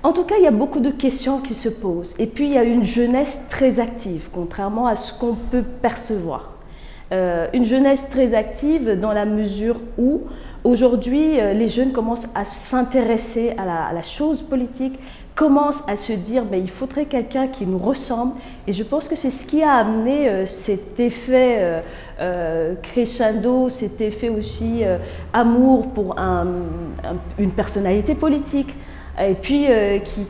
En tout cas, il y a beaucoup de questions qui se posent. Et puis, il y a une jeunesse très active, contrairement à ce qu'on peut percevoir. Une jeunesse très active dans la mesure où, aujourd'hui, les jeunes commencent à s'intéresser à la chose politique, commencent à se dire ben, il faudrait quelqu'un qui nous ressemble. Et je pense que c'est ce qui a amené cet effet crescendo, cet effet aussi amour pour une personnalité politique. Et puis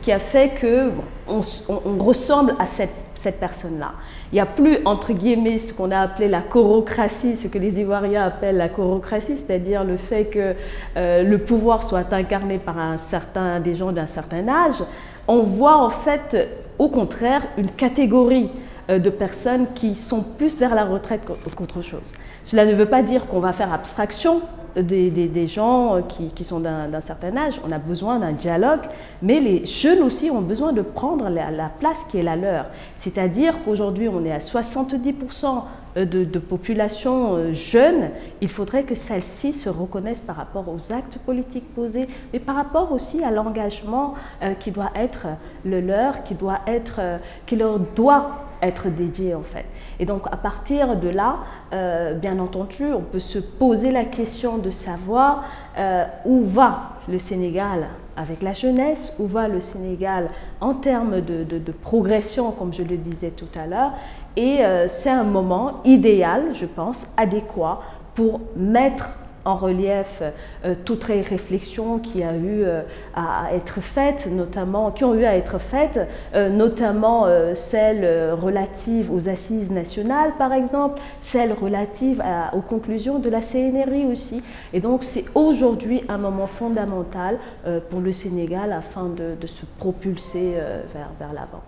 qui a fait qu'on on ressemble à cette personne-là. Il n'y a plus, entre guillemets, ce qu'on a appelé la chorocratie, ce que les Ivoiriens appellent la chorocratie, c'est-à-dire le fait que le pouvoir soit incarné par des gens d'un certain âge. On voit en fait, au contraire, une catégorie de personnes qui sont plus vers la retraite qu'autre chose. Cela ne veut pas dire qu'on va faire abstraction des gens qui sont d'un certain âge. On a besoin d'un dialogue, mais les jeunes aussi ont besoin de prendre la place qui est la leur. C'est-à-dire qu'aujourd'hui, on est à 70% de population jeune. Il faudrait que celle-ci se reconnaisse par rapport aux actes politiques posés, mais par rapport aussi à l'engagement qui doit être le leur, qui leur doit être dédié en fait. Et donc à partir de là, bien entendu, on peut se poser la question de savoir où va le Sénégal avec la jeunesse, où va le Sénégal en termes de progression, comme je le disais tout à l'heure. Et c'est un moment idéal, je pense, adéquat pour mettre en relief toutes les réflexions qui ont eu à être faites, notamment celles relatives aux assises nationales, par exemple, celles relatives aux conclusions de la CNRI aussi. Et donc, c'est aujourd'hui un moment fondamental pour le Sénégal afin de se propulser vers l'avant.